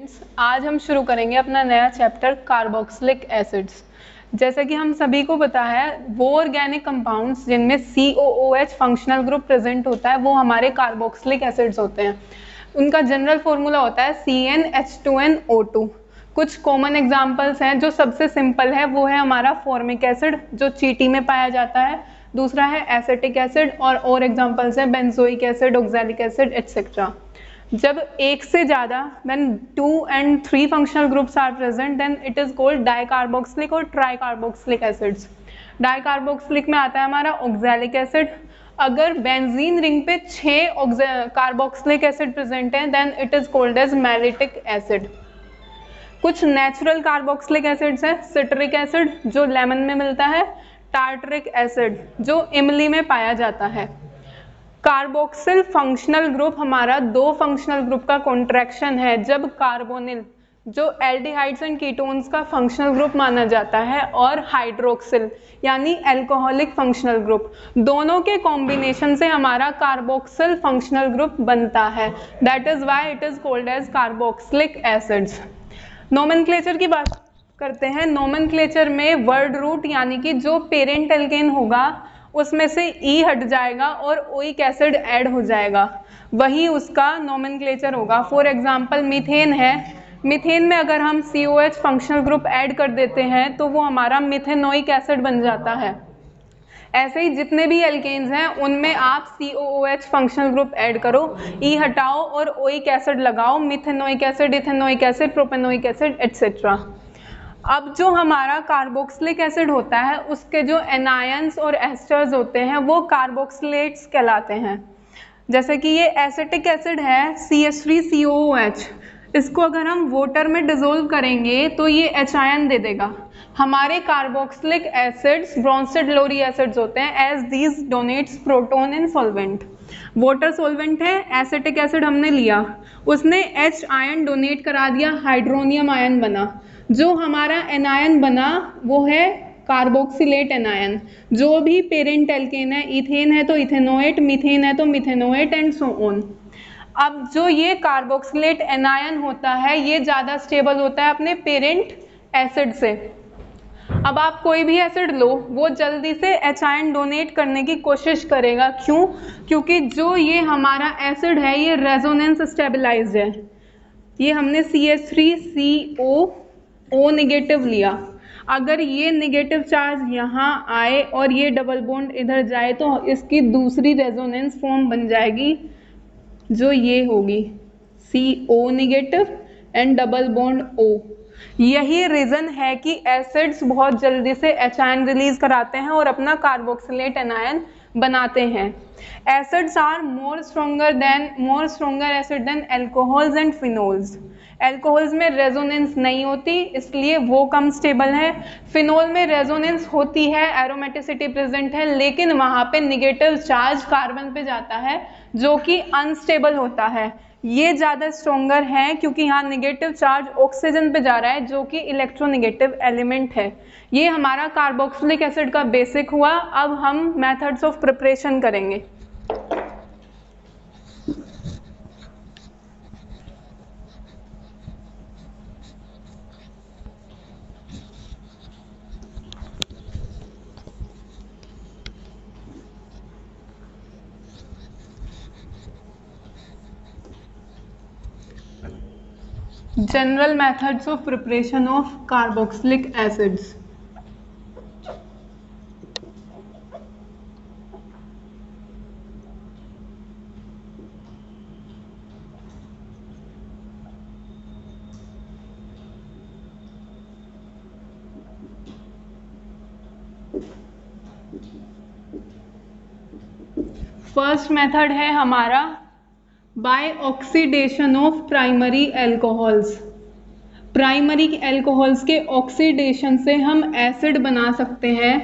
Students, आज हम शुरू करेंगे अपना नया चैप्टर कार्बोक्सिलिक एसिड्स। जैसा कि हम सभी को पता है, वो ऑर्गेनिक कंपाउंड्स जिनमें COOH फंक्शनल ग्रुप प्रेजेंट होता है वो हमारे कार्बोक्सिलिक एसिड्स होते हैं। उनका जनरल फॉर्मूला होता है CnH2nO2। कुछ कॉमन एग्जांपल्स हैं। जो सबसे सिंपल है वो है हमारा फॉर्मिक एसिड जो चींटी में पाया जाता है। दूसरा है एसिटिक एसिड और एग्जांपल्स हैं benzoic acid, oxalic acid etcetera. जब एक से ज़्यादा when 2 and 3 functional groups are present then it is called dicarboxylic और tricarboxylic acids। डाइकार्बोक्सिलिक में आता है हमारा ऑक्सैलिक एसिड। अगर बेंजीन रिंग पे 6 कार्बोक्सिलिक एसिड प्रेजेंट है then it is called as mellitic acid. कुछ नेचुरल कार्बोक्सिलिक एसिड्स हैं, सिट्रिक एसिड जो लेमन में मिलता है, टार्टरिक एसिड जो इमली में पाया जाता है। कार्बोक्सिल फंक्शनल ग्रुप हमारा 2 फंक्शनल ग्रुप का कॉन्ट्रैक्शन है जब कार्बोनिल जो एल्डिहाइड्स एंड कीटोन्स का फंक्शनल ग्रुप माना जाता है और हाइड्रोक्सिल यानी अल्कोहलिक फंक्शनल ग्रुप, दोनों के कॉम्बिनेशन से हमारा कार्बोक्सिल फंक्शनल ग्रुप बनता है। That is why it is called as carboxylic acids. Nomenclature की बात करते हैं। नोमेनक्लेचर में वर्ड रूट यानी कि जो पेरेंट एल्केन होगा उसमें से ई हट जाएगा और ओइक एसिड ऐड हो जाएगा, वही उसका नोमेनक्लेचर होगा। फॉर एग्जांपल मीथेन है, मीथेन में अगर हम COH फंक्शनल ग्रुप ऐड कर देते हैं तो वो हमारा मिथेनोइक एसिड बन जाता है। ऐसे ही जितने भी एल्केन्स हैं उनमें आप COOH फंक्शनल ग्रुप ऐड करो, ई हटाओ और ओइक एसिड लगाओ, methanoic acid, ethanoic acid, propanoic acid etcetera. अब जो हमारा कार्बोक्सिलिक एसिड होता है उसके जो एनायंस और एस्टर्स होते हैं वो कार्बोक्सिलेट्स कहलाते हैं। जैसे कि ये एसिटिक एसिड है CH3COOH, इसको अगर हम वाटर में डिसोल्व करेंगे तो ये H आयन दे देगा। हमारे carboxylic acids Bronsted Lowry acids होते हैं as these donates proton in solvent. Water solvent है, एसिटिक एसिड हमने लिया, उसने H आयन डोनेट करा दिया, हाइड्रोनियम आयन बना। जो हमारा एनायन बना वो है कार्बोक्सिलेट एनायन। जो भी पेरेंट एल्केन है, इथेन है तो इथेनोएट, मीथेन है तो मिथेनोएट एंड सो ऑन। अब जो ये कार्बोक्सिलेट एनायन होता है ये ज़्यादा स्टेबल होता है अपने पेरेंट एसिड से। अब आप कोई भी एसिड लो वो जल्दी से H आयन डोनेट करने की कोशिश करेगा। क्यों? क्योंकि जो ये हमारा एसिड है ये रेजोनेंस स्टेबलाइज्ड है। ये हमने CH3CO नेगेटिव लिया, अगर ये नेगेटिव चार्ज यहाँ आए और ये डबल बॉन्ड इधर जाए तो इसकी दूसरी रेजोनेंस फॉर्म बन जाएगी जो ये होगी CO negative and double bond O। यही रीजन है कि एसिड्स बहुत जल्दी से H आयन रिलीज कराते हैं और अपना कार्बोक्सिलेट एनायन बनाते हैं। Acids are more stronger acid than alcohols and phenols. Alcohols में रेजोनेंस नहीं होती इसलिए वो कम स्टेबल है। फिनोल में रेजोनेंस होती है, एरोमेटिसिटी प्रेजेंट है, लेकिन वहाँ पे निगेटिव चार्ज कार्बन पे जाता है जो कि अनस्टेबल होता है। ये ज़्यादा स्ट्रोंगर है क्योंकि यहाँ निगेटिव चार्ज ऑक्सीजन पे जा रहा है जो कि इलेक्ट्रोनेगेटिव एलिमेंट है। ये हमारा कार्बोक्सिलिक एसिड का बेसिक हुआ। अब हम मेथड्स ऑफ प्रिपरेशन करेंगे। General methods of preparation of carboxylic acids. First method है हमारा by oxidation of primary alcohols. Primary alcohols के ऑक्सीडेशन से हम एसिड बना सकते हैं।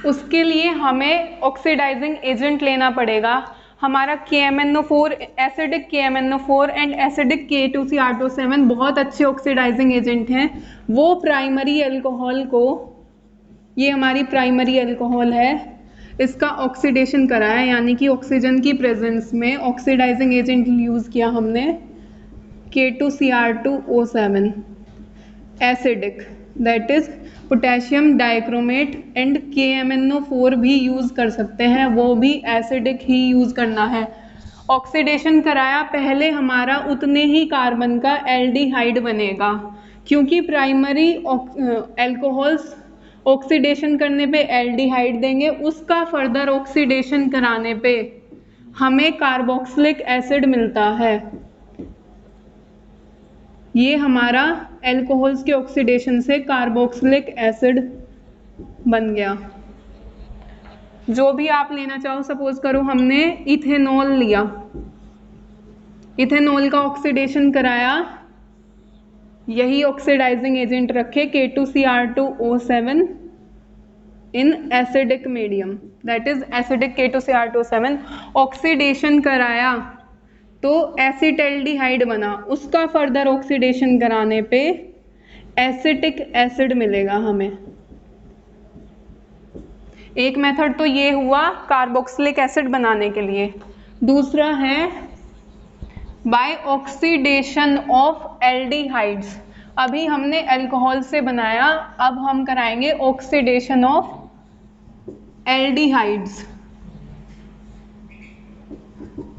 उसके लिए हमें ऑक्सीडाइजिंग एजेंट लेना पड़ेगा। हमारा KMnO4, acidic KMnO4 and acidic K2CR27 बहुत अच्छे ऑक्सीडाइजिंग एजेंट हैं। वो प्राइमरी अल्कोहल को, ये हमारी प्राइमरी अल्कोहल है, इसका ऑक्सीडेशन कराया, यानी कि ऑक्सीजन की प्रेजेंस में ऑक्सीडाइजिंग एजेंट यूज किया हमने K2Cr2O7 acidic, that is potassium dichromate and KMnO4 भी यूज कर सकते हैं, वो भी एसिडिक ही यूज करना है। ऑक्सीडेशन कराया, पहले हमारा उतने ही कार्बन का एल्डिहाइड बनेगा, क्योंकि प्राइमरी एल्कोहल्स ऑक्सीडेशन करने पे एल्डिहाइड देंगे, उसका फर्दर ऑक्सीडेशन कराने पे हमें कार्बोक्सिलिक एसिड मिलता है। ये हमारा एल्कोहल्स के ऑक्सीडेशन से कार्बोक्सिलिक एसिड बन गया। जो भी आप लेना चाहो, सपोज करो हमने इथेनॉल लिया, इथेनॉल का ऑक्सीडेशन कराया, यही ऑक्सीडाइजिंग एजेंट रखे K2Cr2O7 in acidic medium, that is acidic K2Cr2O7, oxidation कराया तो एसिटल्डिहाइड बना, उसका फर्दर ऑक्सीडेशन कराने पे एसिटिक एसिड मिलेगा हमें। एक मेथड तो ये हुआ कार्बोक्सिलिक एसिड बनाने के लिए। दूसरा है बाय ऑक्सीडेशन ऑफ एल्डिहाइड्स। अभी हमने अल्कोहल से बनाया, अब हम कराएंगे ऑक्सीडेशन ऑफ एल्डिहाइड्स।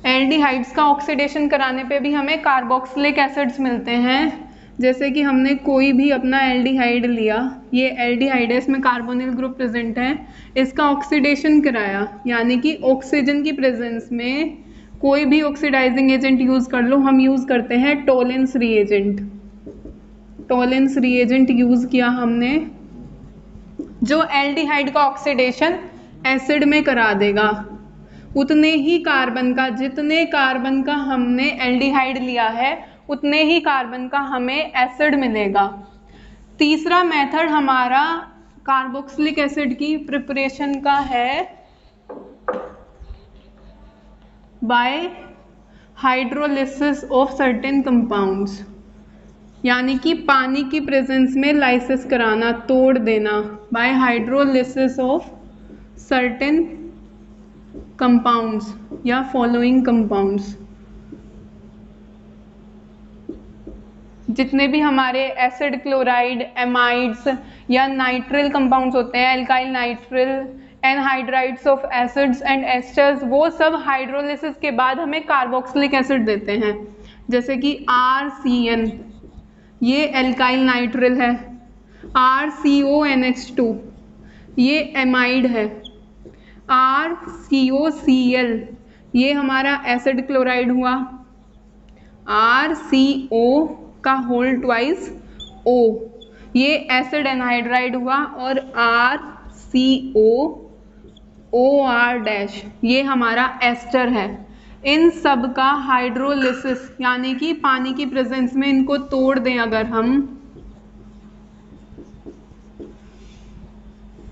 एल्डिहाइड्स का ऑक्सीडेशन कराने पे भी हमें कार्बोक्सिलिक एसिड्स मिलते हैं। जैसे कि हमने कोई भी अपना एल्डिहाइड लिया, ये एल्डिहाइड है, इसमें कार्बोनिल ग्रुप प्रेजेंट है, इसका ऑक्सीडेशन कराया, यानी कि ऑक्सीजन की प्रेजेंस में कोई भी ऑक्सीडाइजिंग एजेंट यूज कर लो, हम यूज करते हैं Tollens reagent. Tollens reagent use किया हमने, जो एल्डिहाइड का ऑक्सीडेशन एसिड में करा देगा। उतने ही कार्बन का, जितने कार्बन का हमने एल्डिहाइड लिया है, उतने ही कार्बन का हमें एसिड मिलेगा। तीसरा मेथड हमारा कार्बोक्सिलिक एसिड की प्रिपरेशन का है bye hydrolysis of certain compounds, यानी कि पानी की प्रेजेंस में लाइसिस कराना, तोड़ देना, bye hydrolysis of certain compounds या फॉलोइंग कंपाउंड्स। जितने भी हमारे एसिड, क्लोराइड, एमाइड्स या नाइट्रिल कंपाउंड्स होते हैं, alkyl nitrile, anhydrides of acids and asters, वो सब हाइड्रोलिसिस के बाद हमें कार्बोक्सिलिक एसिड देते हैं। जैसे कि RCN, ये एल्काइल नाइट्रिल है, RCONH2 ये एमाइड है, RCOCl ये हमारा एसिड क्लोराइड हुआ, RCO का होल ट्वाइस O ये एसिड एनहाइड्राइड हुआ, और RCOOR- ये हमारा एस्टर है। इन सब का हाइड्रोलिसिस, यानी कि पानी की प्रेजेंस में इनको तोड़ दें अगर हम,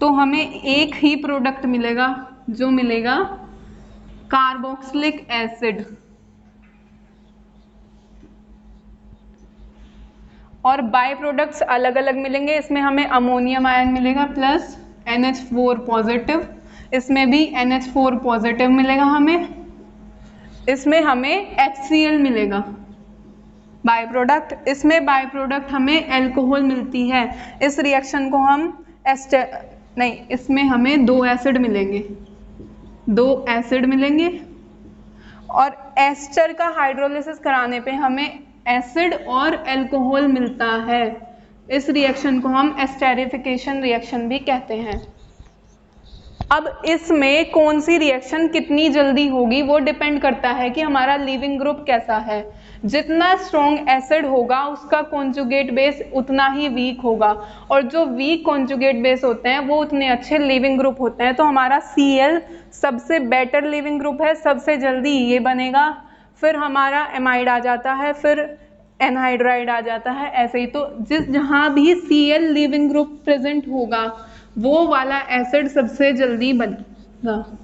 तो हमें एक ही प्रोडक्ट मिलेगा, जो मिलेगा कार्बोक्सिलिक एसिड। और बाय प्रोडक्ट्स अलग अलग मिलेंगे, इसमें हमें अमोनियम आयन मिलेगा प्लस NH4 पॉजिटिव, इसमें भी NH4 पॉजिटिव मिलेगा हमें, इसमें हमें HCl मिलेगा बाय प्रोडक्ट। इसमें बाय प्रोडक्ट हमें एल्कोहल मिलती है। इस रिएक्शन को हम इसमें हमें 2 एसिड मिलेंगे, 2 एसिड मिलेंगे, और एस्टर का हाइड्रोलिसिस कराने पे हमें एसिड और एल्कोहल मिलता है। इस रिएक्शन को हम एस्टेरिफिकेशन रिएक्शन भी कहते हैं। अब इसमें कौन सी रिएक्शन कितनी जल्दी होगी वो डिपेंड करता है कि हमारा लीविंग ग्रुप कैसा है। जितना स्ट्रॉन्ग एसिड होगा उसका कॉन्जुगेट बेस उतना ही वीक होगा, और जो वीक कॉन्जुगेट बेस होते हैं वो उतने अच्छे लीविंग ग्रुप होते हैं। तो हमारा Cl सबसे बेटर लीविंग ग्रुप है, सबसे जल्दी ये बनेगा, फिर हमारा एमाइड आ जाता है, फिर एनहाइड्राइड आ जाता है, ऐसे ही। तो जहाँ भी Cl लीविंग ग्रुप प्रेजेंट होगा वो वाला एसिड सबसे जल्दी बनेगा।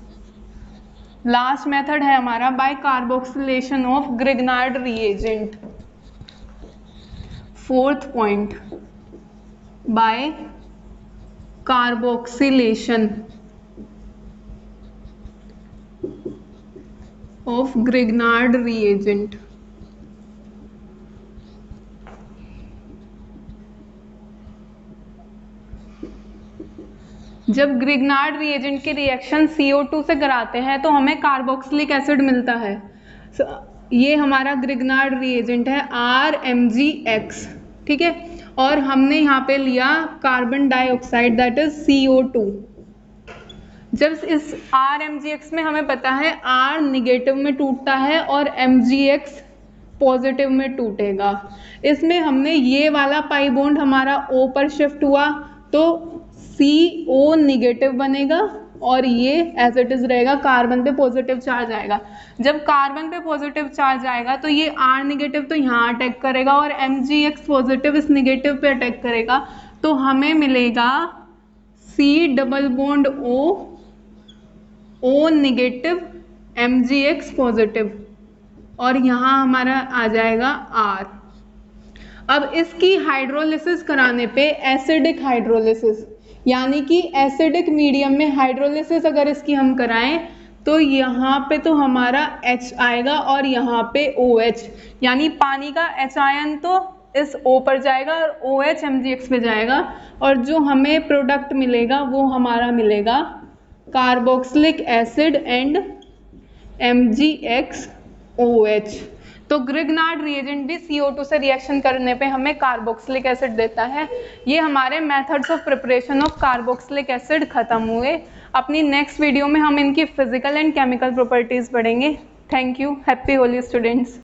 लास्ट मेथड है हमारा by carboxylation of Grignard reagent. Fourth point, by carboxylation of Grignard reagent. जब ग्रिग्नार्ड रिएजेंट की रिएक्शन CO2 से कराते हैं तो हमें कार्बोक्सिलिक एसिड मिलता है। ये हमारा ग्रिग्नार्ड रिएजेंट है RMgX, ठीक है, और हमने यहाँ पे लिया carbon dioxide that is CO2। जब इस RMgX में हमें पता है R निगेटिव में टूटता है और MgX पॉजिटिव में टूटेगा, इसमें हमने ये वाला पाई बॉन्ड हमारा O पर शिफ्ट हुआ तो CO निगेटिव बनेगा और ये एज इट इज रहेगा, कार्बन पे पॉजिटिव चार्ज आएगा। जब कार्बन पे पॉजिटिव चार्ज आएगा तो ये R निगेटिव तो यहाँ अटैक करेगा और MgX पॉजिटिव इस निगेटिव पे अटैक करेगा, तो हमें मिलेगा C double bond O negative MgX positive और यहाँ हमारा आ जाएगा R। अब इसकी हाइड्रोलिसिस कराने पे एसिडिक हाइड्रोलिसिस, यानी कि एसिडिक मीडियम में हाइड्रोलिसिस अगर इसकी हम कराएं तो यहाँ पे तो हमारा H आएगा और यहाँ पे OH, यानी पानी का H आयन तो इस O पर जाएगा और OH MgX पे जाएगा और जो हमें प्रोडक्ट मिलेगा वो हमारा मिलेगा कार्बोक्सिलिक एसिड एंड MgXOH। तो ग्रिग्नार्ड रिएजेंट भी CO2 से रिएक्शन करने पे हमें कार्बोक्सिलिक एसिड देता है। ये हमारे methods of preparation of carboxylic acid खत्म हुए। अपनी नेक्स्ट वीडियो में हम इनकी फिजिकल एंड केमिकल प्रॉपर्टीज पढ़ेंगे। Thank you. Happy Holi students.